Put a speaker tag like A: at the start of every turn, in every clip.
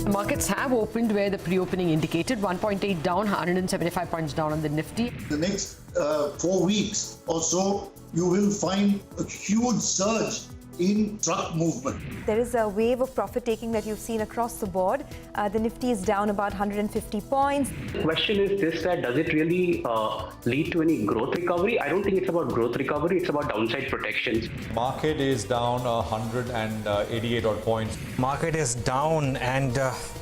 A: Markets have opened where the pre-opening indicated 1.8 down, 175 points down on the Nifty.
B: The next 4 weeks or so, you will find a huge surge in truck movement.
C: There is a wave of profit taking that you've seen across the board. The Nifty is down about 150 points.
D: The question is this, that does it really lead to any growth recovery? I don't think it's about growth recovery, it's about downside protections.
E: Market is down 188 odd points.
F: Market is down and,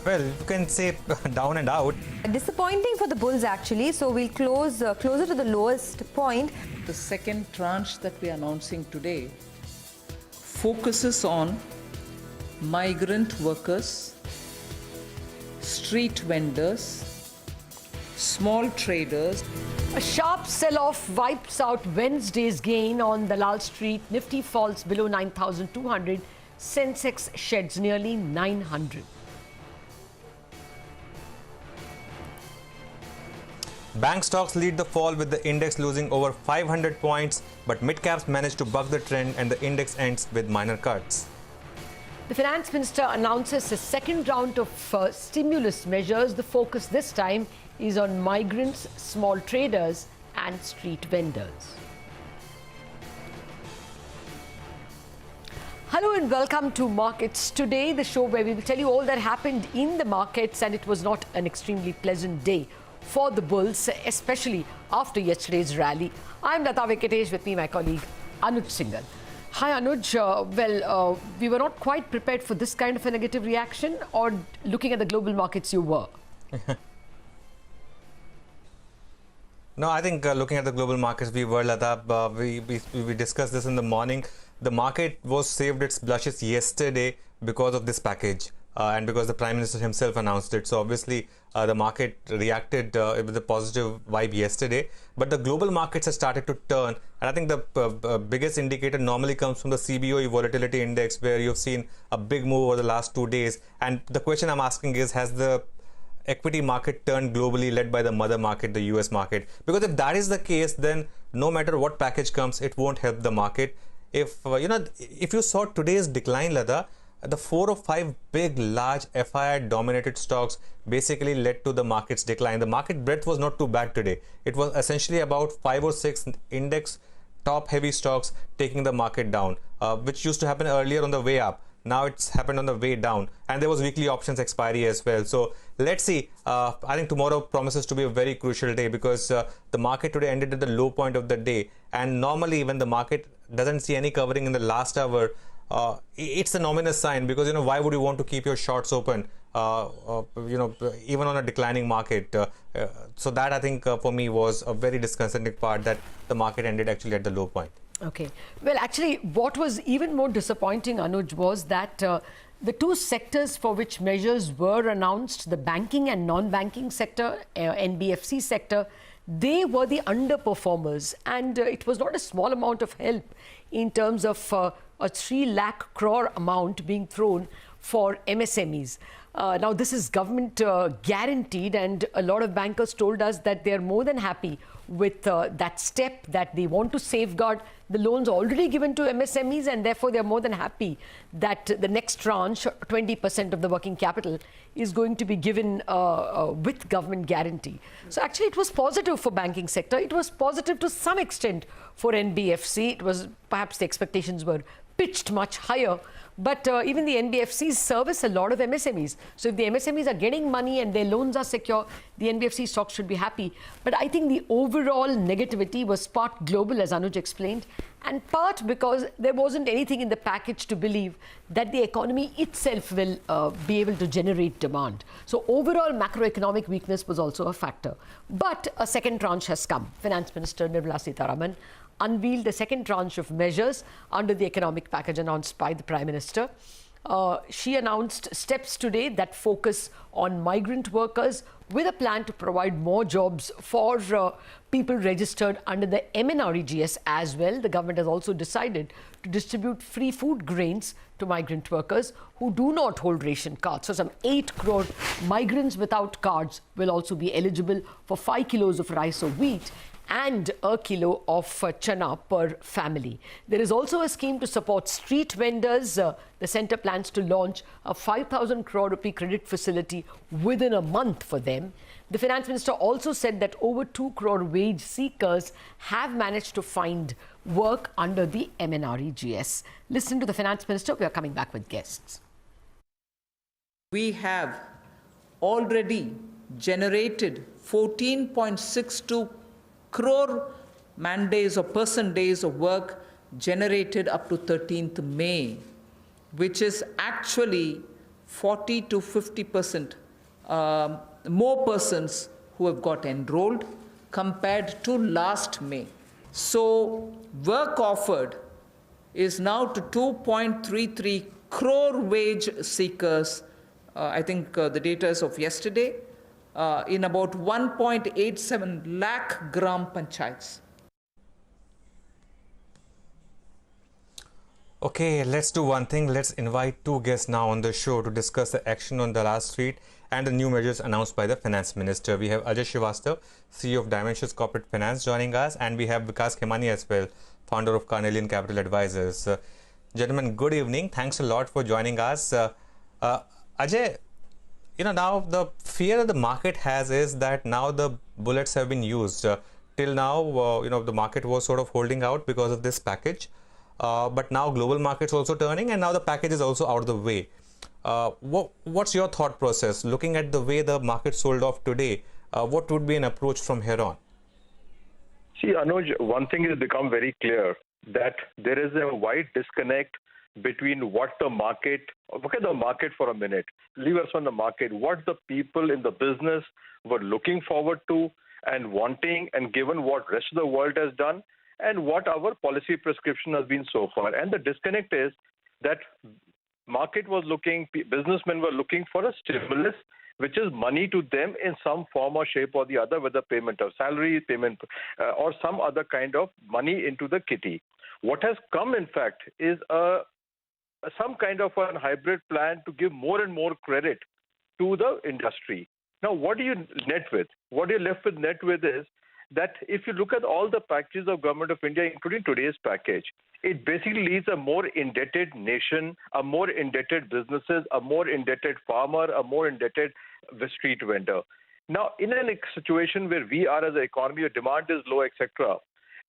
F: well, you can say down and out.
C: Disappointing for the bulls actually, so we'll close closer to the lowest point.
G: The second tranche that we are announcing today focuses on migrant workers, street vendors, small traders.
A: A sharp sell-off wipes out Wednesday's gain on Dalal Street. Nifty falls below 9,200. Sensex sheds nearly 900.
F: Bank stocks lead the fall with the index losing over 500 points, but mid-caps managed to buck the trend and the index ends with minor cuts.
A: The finance minister announces a second round of stimulus measures. The focus this time is on migrants, small traders and street vendors. Hello and welcome to Markets Today, the show where we will tell you all that happened in the markets, and it was not an extremely pleasant day for the bulls, especially after yesterday's rally. I'm Lata Venkatesh, with me my colleague Anuj Singhal. Hi Anuj, we were not quite prepared for this kind of a negative reaction, or looking at the global markets you were?
F: No, I think looking at the global markets we were, Lata. We discussed this in the morning. The market was saved its blushes yesterday because of this package. And because the Prime Minister himself announced it. So obviously the market reacted with a positive vibe yesterday. But the global markets have started to turn. And I think the biggest indicator normally comes from the CBOE volatility index, where you've seen a big move over the last 2 days. And the question I'm asking is, has the equity market turned globally, led by the mother market, the US market? Because if that is the case, then no matter what package comes, it won't help the market. If you saw today's decline, Lata, the 4 or 5 big, large FII-dominated stocks basically led to the market's decline. The market breadth was not too bad today. It was essentially about 5 or 6 index top-heavy stocks taking the market down, which used to happen earlier on the way up. Now it's happened on the way down, and there was weekly options expiry as well. So let's see. I think tomorrow promises to be a very crucial day, because the market today ended at the low point of the day, and normally when the market doesn't see any covering in the last hour, it's a nominal sign, because why would you want to keep your shorts open even on a declining market? So that, I think, for me was a very disconcerting part, that the market ended actually at the low point.
A: Okay, well, actually what was even more disappointing, Anuj, was that the two sectors for which measures were announced, the banking and non-banking sector, NBFC sector, they were the underperformers, and it was not a small amount of help in terms of a 3 lakh crore amount being thrown for MSMEs. Now, this is government guaranteed, and a lot of bankers told us that they are more than happy with that step, that they want to safeguard the loans already given to MSMEs, and therefore they are more than happy that the next tranche, 20% of the working capital, is going to be given with government guarantee. So actually it was positive for banking sector. It was positive to some extent for NBFC. It was, perhaps the expectations were pitched much higher. But even the NBFCs service a lot of MSMEs. So if the MSMEs are getting money and their loans are secure, the NBFC stocks should be happy. But I think the overall negativity was part global, as Anuj explained, and part because there wasn't anything in the package to believe that the economy itself will be able to generate demand. So overall macroeconomic weakness was also a factor. But a second tranche has come. Finance Minister Nirmala Sitharaman unveiled the second tranche of measures under the economic package announced by the Prime Minister. She announced steps today that focus on migrant workers, with a plan to provide more jobs for people registered under the MNREGS as well. The government has also decided to distribute free food grains to migrant workers who do not hold ration cards. So some 8 crore migrants without cards will also be eligible for 5 kilos of rice or wheat. and a kilo of chana per family. There is also a scheme to support street vendors. The centre plans to launch a 5,000 crore rupee credit facility within a month for them. The finance minister also said that over 2 crore wage seekers have managed to find work under the MNREGS. Listen to the finance minister. We are coming back with guests.
G: We have already generated 14.62 crore man days or person days of work generated up to 13th May, which is actually 40 to 50% more persons who have got enrolled compared to last May. So work offered is now to 2.33 crore wage seekers. I think the data is of yesterday, in about 1.87 lakh gram panchayats.
F: Okay, let's do one thing. Let's invite two guests now on the show to discuss the action on Dalal Street and the new measures announced by the Finance Minister. We have Ajay Srivastav, CEO of Dimensions Corporate Finance, joining us, and we have Vikas Khemani as well, founder of Carnelian Capital Advisors. Gentlemen, good evening. Thanks a lot for joining us. Ajay, now the fear that the market has is that now the bullets have been used. Till now, the market was sort of holding out because of this package. But now global markets also turning, and now the package is also out of the way. What's your thought process? Looking at the way the market sold off today, what would be an approach from here on?
H: See, Anuj, one thing has become very clear, that there is a wide disconnect between what the market, look at the market for a minute, leave us on the market, what the people in the business were looking forward to and wanting, and given what rest of the world has done, and what our policy prescription has been so far. And the disconnect is that market was looking, businessmen were looking for a stimulus, which is money to them in some form or shape or the other, whether payment of salary, payment or some other kind of money into the kitty. What has come, in fact, is some kind of a hybrid plan to give more and more credit to the industry. Now, what do you net with? What you're left with net with is that if you look at all the packages of Government of India, including today's package, it basically leaves a more indebted nation, a more indebted businesses, a more indebted farmer, a more indebted street vendor. Now, in a situation where we are as an economy, where demand is low, etc.,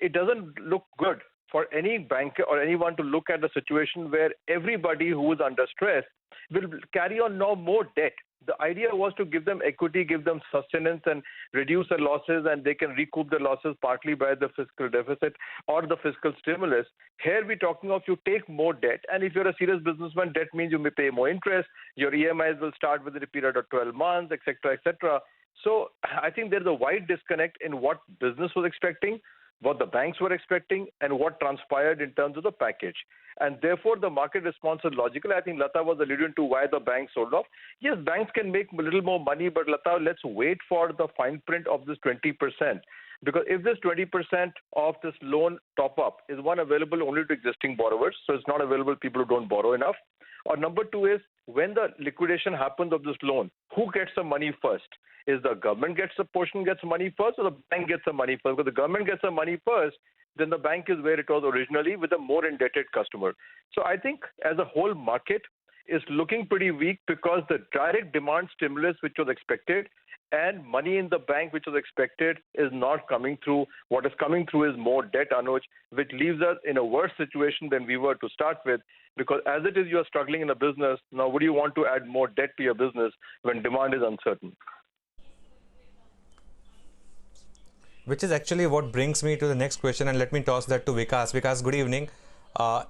H: it doesn't look good for any banker or anyone to look at a situation where everybody who is under stress will carry on now more debt. The idea was to give them equity, give them sustenance and reduce their losses, and they can recoup the losses partly by the fiscal deficit or the fiscal stimulus. Here we're talking of you take more debt, and if you're a serious businessman, debt means you may pay more interest, your EMIs will start within a period of 12 months, etc., etc. So I think there's a wide disconnect in what business was expecting, what the banks were expecting, and what transpired in terms of the package. And therefore, the market response is logical. I think Lata was alluding to why the banks sold off. Yes, banks can make a little more money, but Lata, let's wait for the fine print of this 20%. Because if this 20% of this loan top-up is one available only to existing borrowers, so it's not available to people who don't borrow enough. Or number two is, when the liquidation happens of this loan, who gets the money first? Is the government gets money first, or the bank gets the money first? Because the government gets the money first, then the bank is where it was originally, with a more indebted customer. So I think as a whole market is looking pretty weak, because the direct demand stimulus which was expected and money in the bank which was expected is not coming through. What is coming through is more debt, Anuj, which leaves us in a worse situation than we were to start with. Because as it is, you are struggling in a business. Now, would you want to add more debt to your business when demand is uncertain?
F: Which is actually what brings me to the next question, and let me toss that to Vikas. Vikas, good evening.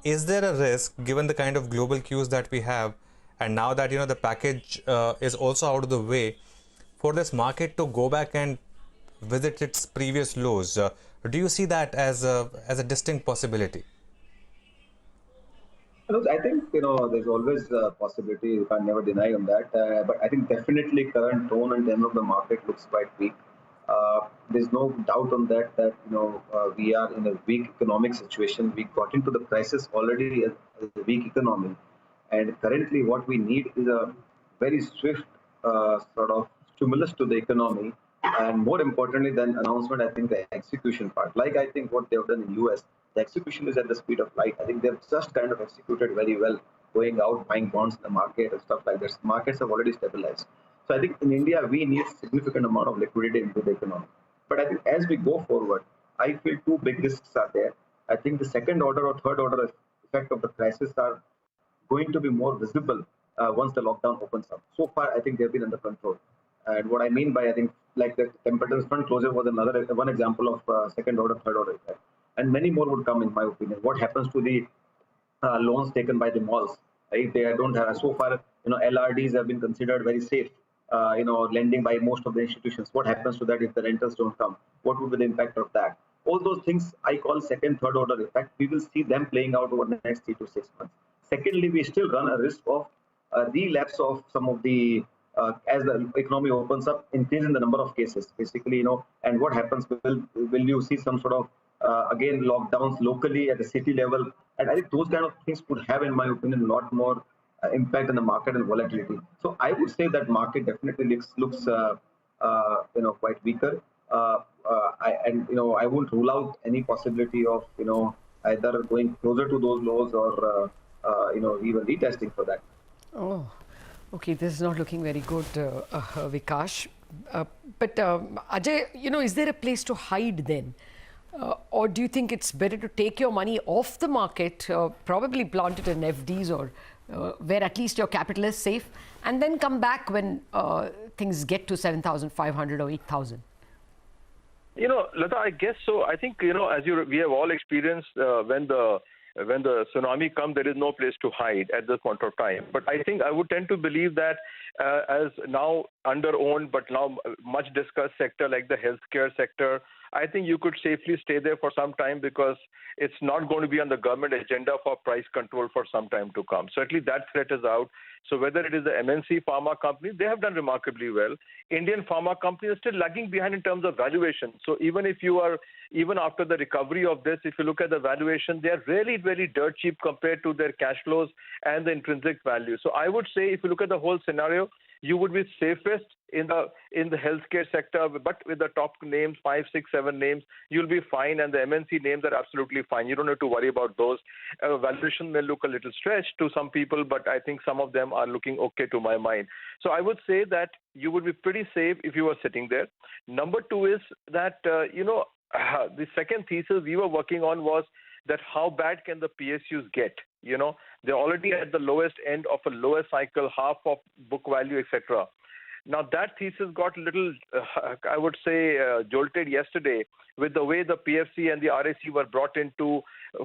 F: Is there a risk, given the kind of global cues that we have, and now that the package is also out of the way, for this market to go back and visit its previous lows? Do you see that as a distinct possibility?
I: I think there's always a possibility. You can never deny on that. But I think definitely current tone and tenor of the market looks quite weak. There's no doubt on that we are in a weak economic situation. We got into the crisis already as a weak economy, and currently what we need is a very swift sort of stimulus to the economy And more importantly than announcement, I think the execution part, like I think what they've done in US, the execution is at the speed of light. I think they've just kind of executed very well, going out, buying bonds in the market and stuff like that. Markets have already stabilized. So I think in India, we need significant amount of liquidity into the economy. But I think as we go forward, I feel two big risks are there. I think the second order or third order effect of the crisis are going to be more visible once the lockdown opens up. So far, I think they've been under control. And what I mean by, I think, like the temperature front closure was another one example of second order, third order effect. And many more would come, in my opinion. What happens to the loans taken by the malls? If they don't have, so far, LRDs have been considered very safe. Lending by most of the institutions. What happens to that if the rentals don't come? What would be the impact of that? All those things I call second, third order effect. We will see them playing out over the next 3 to 6 months. Secondly, we still run a risk of a relapse of some of the, as the economy opens up, increase in the number of cases, basically, and what happens, will you see some sort of, again, lockdowns locally at the city level? And I think those kind of things could have, in my opinion, a lot more impact on the market and volatility. So I would say that market definitely looks quite weaker. I won't rule out any possibility of, either going closer to those lows or, even retesting for that.
A: Oh, okay. This is not looking very good, Vikash. But Ajay, is there a place to hide then? Or do you think it's better to take your money off the market, probably plant it in FDs or where at least your capital is safe, and then come back when things get to 7,500 or 8,000?
H: Lata, I guess so. I think, as we have all experienced, when the tsunami comes, there is no place to hide at this point of time. But I think I would tend to believe that as now under-owned but now much discussed sector like the healthcare sector, I think you could safely stay there for some time because it's not going to be on the government agenda for price control for some time to come. So at least that threat is out. So whether it is the MNC pharma companies, they have done remarkably well. Indian pharma companies are still lagging behind in terms of valuation. So even after the recovery of this, if you look at the valuation, they are really very dirt cheap compared to their cash flows and the intrinsic value. So I would say if you look at the whole scenario, you would be safest in the healthcare sector, but with the top names, 5, 6, 7 names, you'll be fine. And the MNC names are absolutely fine. You don't have to worry about those. Valuation may look a little stretched to some people, but I think some of them are looking okay to my mind. So I would say that you would be pretty safe if you were sitting there. Number two is that, the second thesis we were working on was that how bad can the PSUs get? They're already at the lowest end of a lower cycle, half of book value, etc. Now that thesis got a little, I would say, jolted yesterday with the way the PFC and the RAC were brought into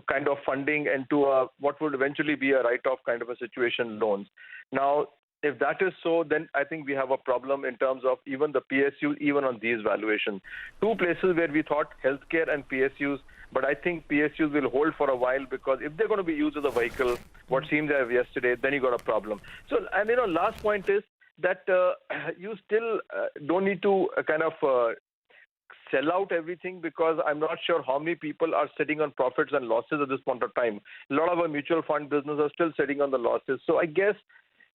H: kind of funding and to what would eventually be a write-off kind of a situation loans. Now, if that is so, then I think we have a problem in terms of even the PSUs, even on these valuations. Two places where we thought healthcare and PSUs, but I think PSUs will hold for a while because if they're going to be used as a vehicle, what seemed there yesterday, then you got a problem. So, and last point is that you still don't need to kind of sell out everything because I'm not sure how many people are sitting on profits and losses at this point of time. A lot of our mutual fund business are still sitting on the losses. So I guess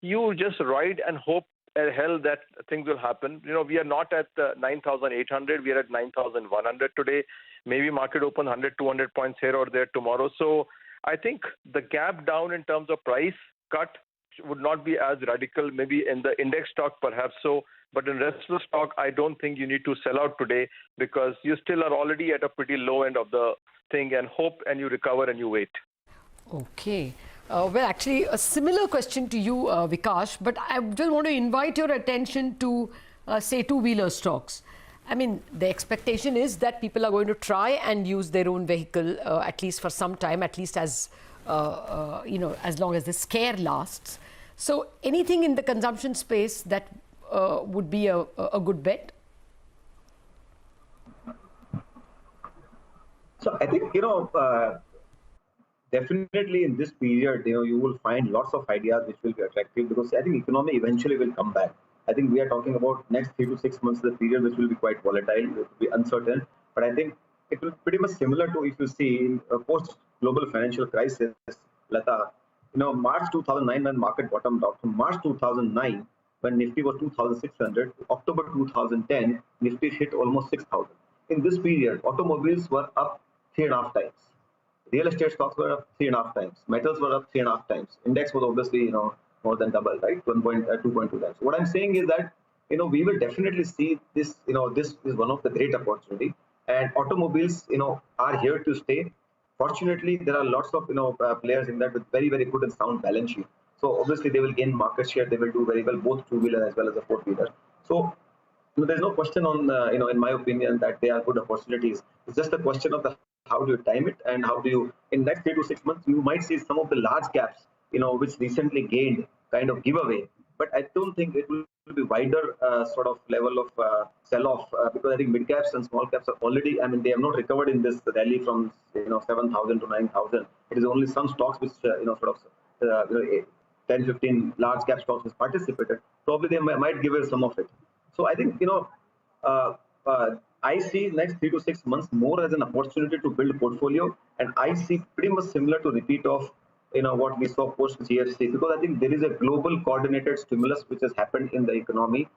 H: you just ride and hope hell that things will happen. We are not at 9,800. We are at 9,100 today. Maybe market open 100, 200 points here or there tomorrow. So I think the gap down in terms of price cut would not be as radical, maybe in the index stock perhaps so, but in rest of the stock, I don't think you need to sell out today because you still are already at a pretty low end of the thing and hope and you recover and you wait.
A: Okay. Well, actually, a similar question to you, Vikash, but I just want to invite your attention to, say, two-wheeler stocks. I mean, the expectation is that people are going to try and use their own vehicle at least for some time, at least as long as the scare lasts. So anything in the consumption space that would be a good bet?
I: So I think, definitely in this period, you will find lots of ideas which will be attractive because I think economy eventually will come back. I think we are talking about next 3 to 6 months, the period which will be quite volatile, it will be uncertain. But I think it will pretty much similar to if you see in post-global financial crisis, Lata, March 2009 when market bottomed out, from March 2009 when Nifty was 2,600, October 2010, Nifty hit almost 6,000. In this period, automobiles were up 3.5 times. Real estate stocks were up 3.5 times. Metals were up 3.5 times. Index was obviously, more than double, right? 2.2 times. What I'm saying is that, we will definitely see this, this is one of the great opportunity. And automobiles, are here to stay. Fortunately, there are lots of, players in that with very, very good and sound balance sheet. So obviously they will gain market share. They will do very well, both two-wheeler as well as the four-wheeler. So there's no question on, in my opinion, that they are good opportunities. It's just a question of how do you time it and how do you, in next 3 to 6 months, you might see some of the large caps, which recently gained kind of giveaway. But I don't think it will be wider sort of level of sell-off because I think mid caps and small caps are already, they have not recovered in this rally from 7,000 to 9,000. It is only some stocks which sort of 10, 15 large cap stocks which participated. Probably they might give away some of it. So I think I see next 3 to 6 months more as an opportunity to build a portfolio, and I see pretty much similar to repeat of what we saw post GFC, because I think there is a global coordinated stimulus which has happened in the economy,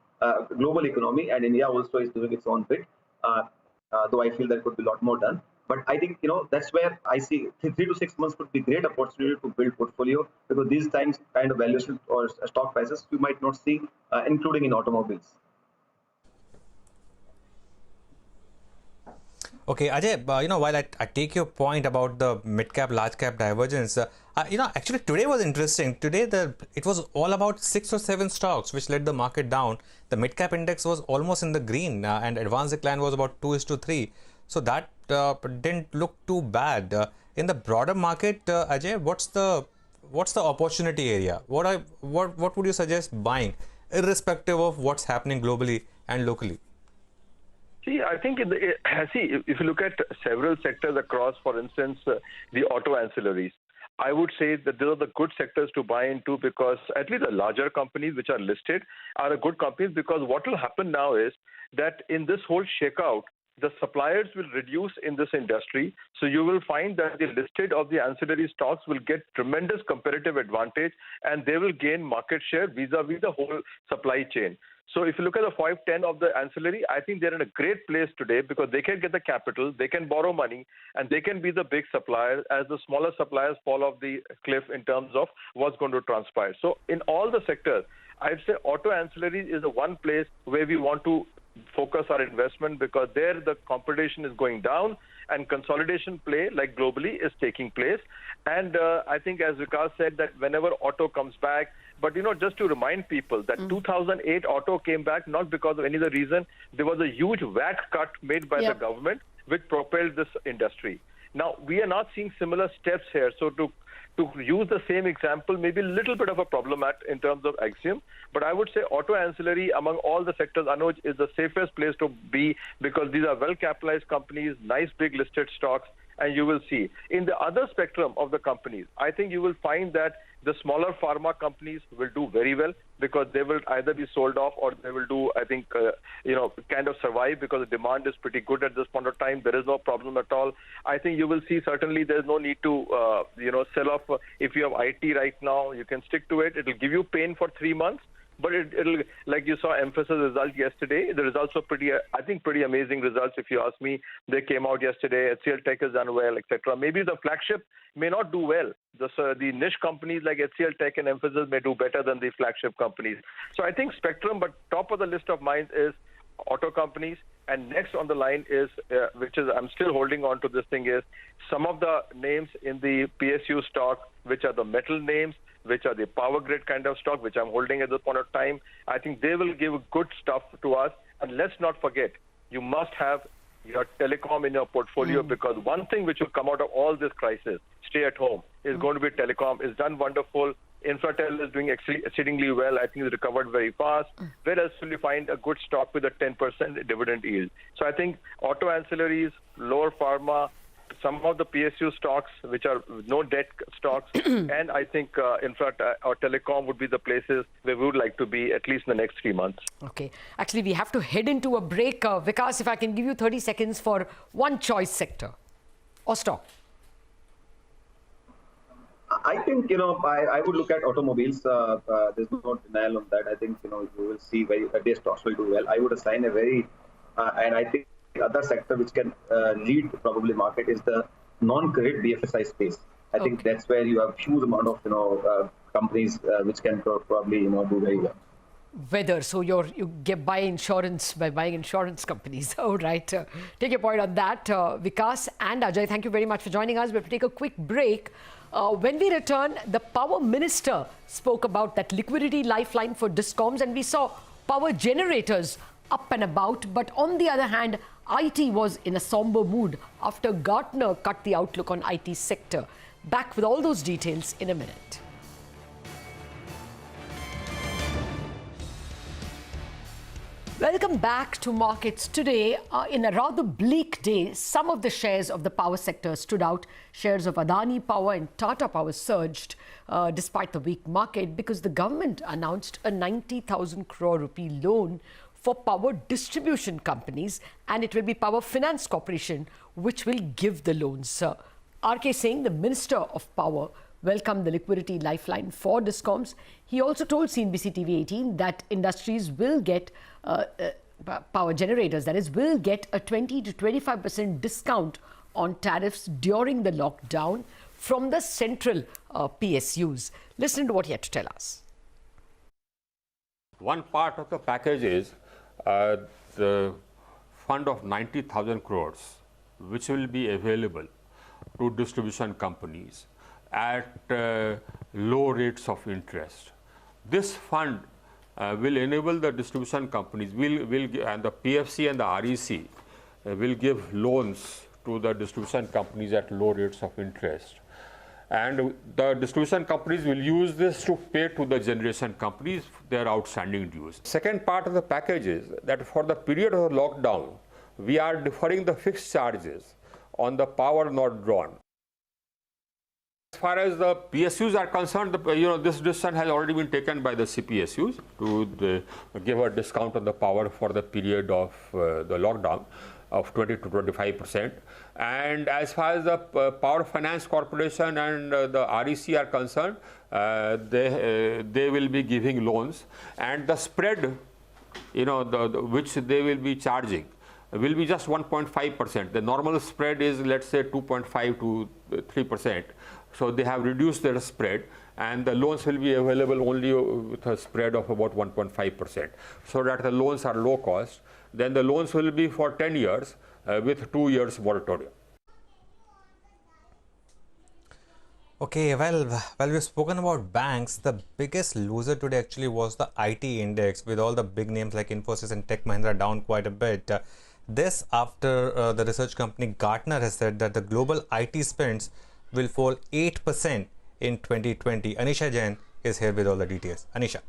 I: global economy, and India also is doing its own bit. Though I feel there could be a lot more done. But I think that's where I see 3 to 6 months could be great opportunity to build portfolio, because these times kind of valuation or stock prices you might not see, including in automobiles.
F: Okay, Ajay, while I take your point about the mid-cap, large-cap divergence, actually today was interesting. Today, it was all about 6 or 7 stocks which led the market down. The mid-cap index was almost in the green and advanced decline was about 2:3. So that didn't look too bad. In the broader market, Ajay, what's the opportunity area? What would you suggest buying, irrespective of what's happening globally and locally?
H: See, I think if you look at several sectors across, for instance, the auto ancillaries, I would say that those are the good sectors to buy into, because at least the larger companies which are listed are a good companies, because what will happen now is that in this whole shakeout, the suppliers will reduce in this industry. So you will find that the listed of the ancillary stocks will get tremendous competitive advantage, and they will gain market share vis-a-vis the whole supply chain. So if you look at the 5-10 of the ancillary, I think they're in a great place today because they can get the capital, they can borrow money, and they can be the big suppliers as the smaller suppliers fall off the cliff in terms of what's going to transpire. So in all the sectors, I'd say auto ancillary is the one place where we want to focus our investment, because there the competition is going down and consolidation play, like globally, is taking place. And I think, as Vikas said, that whenever auto comes back, but just to remind people that 2008 auto came back not because of any other reason. There was a huge VAT cut made by the government which propelled this industry. Now we are not seeing similar steps here. So to use the same example, maybe a little bit of a problem in terms of axiom, but I would say auto ancillary among all the sectors, Anuj, is the safest place to be, because these are well-capitalized companies, nice big listed stocks, and you will see. In the other spectrum of the companies, I think you will find that the smaller pharma companies will do very well, because they will either be sold off or they will do, I think, kind of survive, because the demand is pretty good at this point of time. There is no problem at all. I think you will see certainly there's no need to, sell off. If you have IT right now, you can stick to it. It will give you pain for 3 months. But it'll, like you saw Mphasis result yesterday, the results are pretty amazing results if you ask me. They came out yesterday, HCL Tech has done well, etc. Maybe the flagship may not do well. The niche companies like HCL Tech and Mphasis may do better than the flagship companies. So I think spectrum, but top of the list of mine is auto companies. And next on the line is, which is I'm still holding on to this thing, is some of the names in the PSU stock, which are the metal names, which are the power grid kind of stock, which I'm holding at this point of time. I think they will give good stuff to us. And let's not forget, you must have your telecom in your portfolio, because one thing which will come out of all this crisis, stay at home, is going to be telecom. It's done wonderful. Infratel is doing exceedingly well. I think it's recovered very fast. Where else will you find a good stock with a 10% dividend yield? So I think auto ancillaries, lower pharma, some of the PSU stocks, which are no debt stocks, and I think infra or telecom would be the places where we would like to be, at least in the next 3 months.
A: Okay. Actually, we have to head into a break. Vikas, if I can give you 30 seconds for one choice sector or stock.
I: I think, I would look at automobiles. There's no denial on that. I think, you will see their stocks will do well. I would assign and I think the other sector which can lead probably market is the non-credit BFSI space. I think that's where you have huge amount of, companies which can probably, do very well.
A: Weather, so you buy insurance by buying insurance companies. Oh, right. Take your point on that. Vikas and Ajay, thank you very much for joining us. We'll take a quick break. When we return, the power minister spoke about that liquidity lifeline for discoms, and we saw power generators up and about. But on the other hand, IT was in a somber mood after Gartner cut the outlook on IT sector. Back with all those details in a minute. Welcome back to markets. Today, in a rather bleak day, some of the shares of the power sector stood out. Shares of Adani Power and Tata Power surged despite the weak market because the government announced a 90,000 crore rupee loan for power distribution companies, and it will be Power Finance Corporation which will give the loans. RK Singh, the Minister of Power, welcomed the liquidity lifeline for discoms. He also told CNBC-TV18 that industries will get power generators, that is, will get a 20 to 25% discount on tariffs during the lockdown from the central PSUs. Listen to what he had to tell us.
J: One part of the package is the fund of 90,000 crores, which will be available to distribution companies at low rates of interest. This fund will enable the distribution companies, and the PFC and the REC will give loans to the distribution companies at low rates of interest. And the distribution companies will use this to pay to the generation companies their outstanding dues. Second part of the package is that for the period of lockdown, we are deferring the fixed charges on the power not drawn. As far as the PSUs are concerned, this decision has already been taken by the CPSUs to give a discount on the power for the period of the lockdown of 20 to 25%. And as far as the Power Finance Corporation and the REC are concerned, they will be giving loans, and the spread, which they will be charging will be just 1.5%. The normal spread is, let's say, 2.5 to 3%. So they have reduced their spread, and the loans will be available only with a spread of about 1.5%. So that the loans are low cost. Then the loans will be for 10 years with 2 years moratorium.
F: Okay, well, we've spoken about banks. The biggest loser today actually was the IT index, with all the big names like Infosys and Tech Mahindra down quite a bit. This after the research company Gartner has said that the global IT spends will fall 8% in 2020. Anisha Jain is here with all the details. Anisha.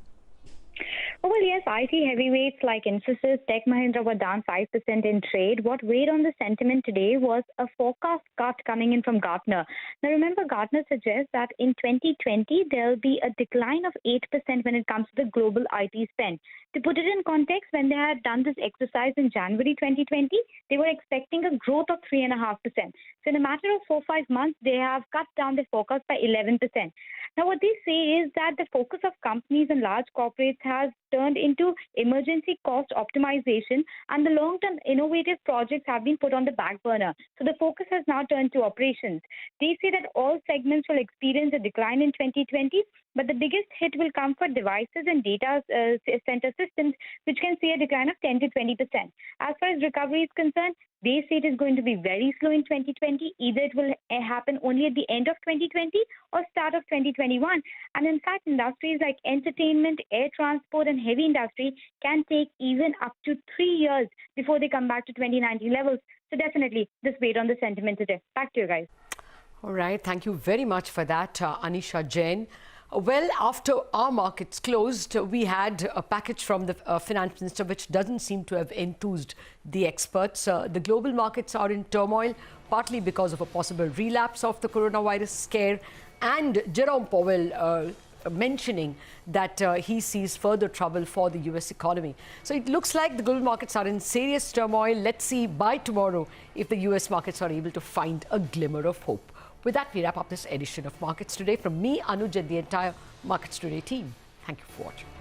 K: Well, yes, IT heavyweights like Infosys, Tech Mahindra were down 5% in trade. What weighed on the sentiment today was a forecast cut coming in from Gartner. Now, remember, Gartner suggests that in 2020, there'll be a decline of 8% when it comes to the global IT spend. To put it in context, when they had done this exercise in January 2020, they were expecting a growth of 3.5%. So in a matter of 4-5 months, they have cut down their forecast by 11%. Now, what they say is that the focus of companies and large corporates has turned into emergency cost optimization, and the long-term innovative projects have been put on the back burner. So the focus has now turned to operations. They say that all segments will experience a decline in 2020, but the biggest hit will come for devices and data center systems, which can see a decline of 10 to 20%. As far as recovery is concerned, they say it is going to be very slow in 2020. Either it will happen only at the end of 2020 or start of 2021. And in fact, industries like entertainment, air transport, and heavy industry can take even up to 3 years before they come back to 2019 levels. So definitely, this weighed on the sentiment today. Back to you guys.
A: All right. Thank you very much for that, Anisha Jain. Well, after our markets closed, we had a package from the finance minister which doesn't seem to have enthused the experts. The global markets are in turmoil, partly because of a possible relapse of the coronavirus scare, and Jerome Powell mentioning that he sees further trouble for the US economy. So it looks like the global markets are in serious turmoil. Let's see by tomorrow if the US markets are able to find a glimmer of hope. With that, we wrap up this edition of Markets Today. From me, Anuj, and the entire Markets Today team, thank you for watching.